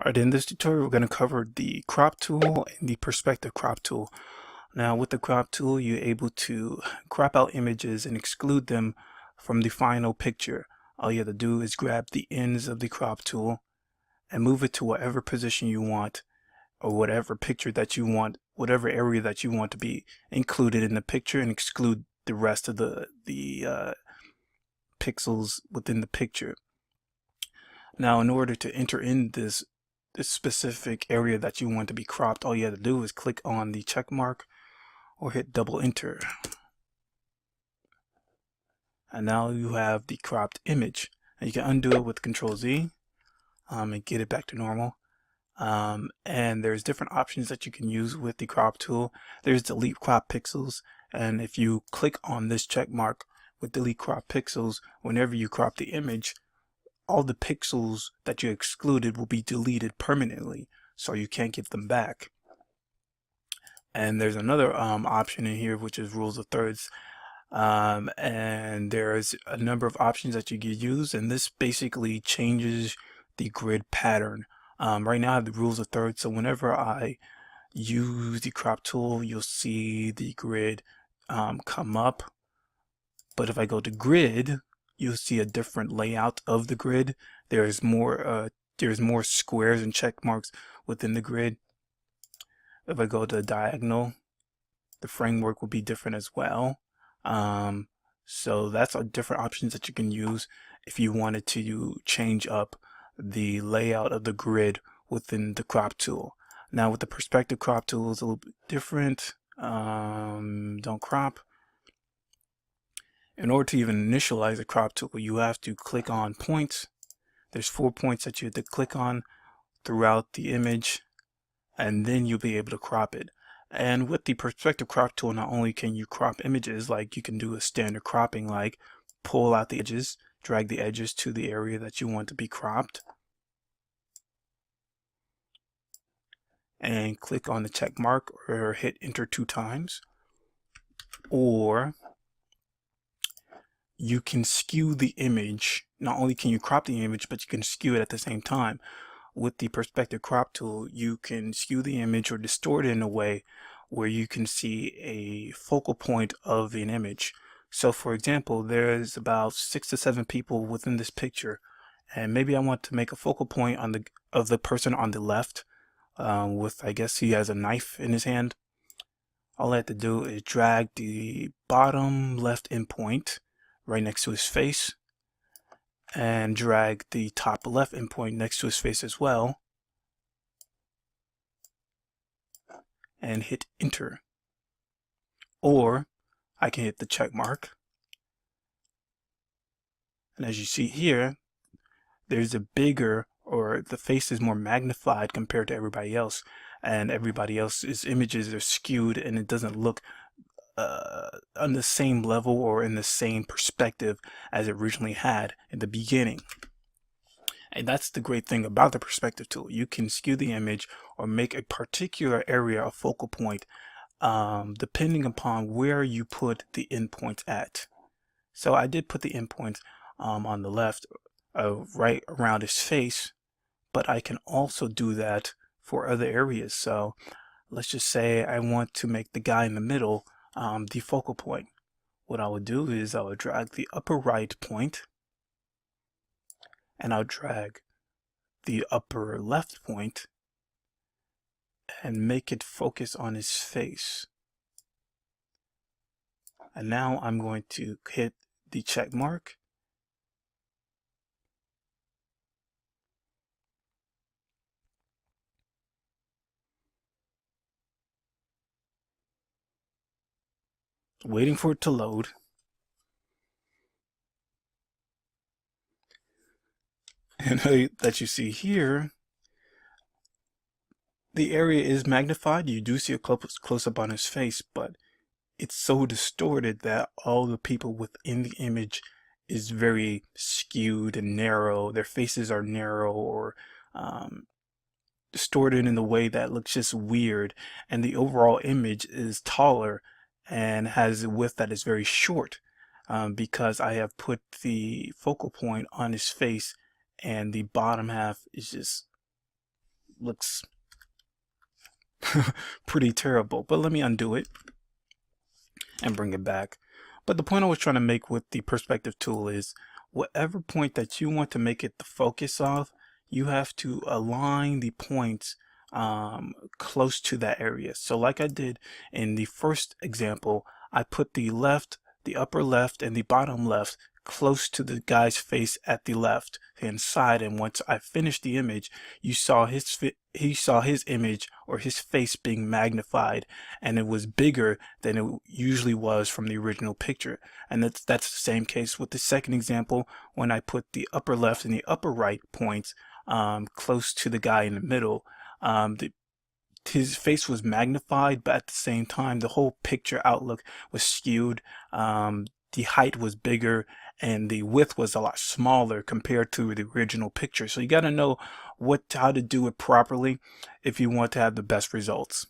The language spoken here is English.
Alright, in this tutorial we're going to cover the crop tool and the perspective crop tool. Now with the crop tool you're able to crop out images and exclude them from the final picture. All you have to do is grab the ends of the crop tool and move it to whatever position you want, or whatever picture that you want, whatever area that you want to be included in the picture, and exclude the rest of the pixels within the picture. Now in order to enter in this specific area that you want to be cropped, all you have to do is click on the check mark or hit double enter. And now you have the cropped image. And you can undo it with Control Z and get it back to normal. And there's different options that you can use with the crop tool. There's delete crop pixels, and if you click on this check mark with delete crop pixels, whenever you crop the image, all the pixels that you excluded will be deleted permanently, so you can't get them back. And there's another option in here, which is rules of thirds, and there's a number of options that you can use, and this basically changes the grid pattern. Right now I have the rules of thirds, so whenever I use the crop tool you'll see the grid come up, but if I go to grid you'll see a different layout of the grid. There's more squares and check marks within the grid. If I go to diagonal, the framework will be different as well. So that's different options that you can use if you wanted to change up the layout of the grid within the crop tool. Now with the perspective crop tool is a little bit different. Don't crop. In order to even initialize a crop tool, you have to click on points. There's 4 points that you have to click on throughout the image, and then you'll be able to crop it. And with the perspective crop tool, not only can you crop images, like you can do a standard cropping, like pull out the edges, drag the edges to the area that you want to be cropped, and click on the check mark or hit enter 2 times. Or you can skew the image. Not only can you crop the image, but you can skew it at the same time. With the perspective crop tool, you can skew the image or distort it in a way where you can see a focal point of an image. So for example, there's about 6 to 7 people within this picture, and maybe I want to make a focal point on the person on the left, with, I guess he has a knife in his hand. All I have to do is drag the bottom left endpoint right next to his face, and drag the top left endpoint next to his face as well, and hit enter. Or I can hit the check mark, and as you see here, there's a bigger, or the face is more magnified compared to everybody else, and everybody else's images are skewed and it doesn't look on the same level or in the same perspective as it originally had in the beginning. And that's the great thing about the perspective tool. You can skew the image or make a particular area a focal point, depending upon where you put the endpoints at. So I did put the endpoints on the left, right around his face, but I can also do that for other areas. So let's just say I want to make the guy in the middle the focal point. What I would do is I would drag the upper right point, and I'll drag the upper left point and make it focus on his face. And now I'm going to hit the check mark, waiting for it to load. And that you see here, the area is magnified. You do see a close up on his face, but it's so distorted that all the people within the image is very skewed and narrow. Their faces are narrow or distorted in a way that looks just weird, and the overall image is taller and has a width that is very short, because I have put the focal point on his face and the bottom half is just looks pretty terrible. But let me undo it and bring it back. But the point I was trying to make with the perspective tool is whatever point that you want to make it the focus of, you have to align the points close to that area. So like I did in the first example, I put the upper left and the bottom left close to the guy's face at the left hand side, and once I finished the image, he saw his image or his face being magnified, and it was bigger than it usually was from the original picture. And that's the same case with the second example when I put the upper left and the upper right points close to the guy in the middle. His face was magnified, but at the same time the whole picture outlook was skewed. The height was bigger and the width was a lot smaller compared to the original picture. So you got to know how to do it properly if you want to have the best results.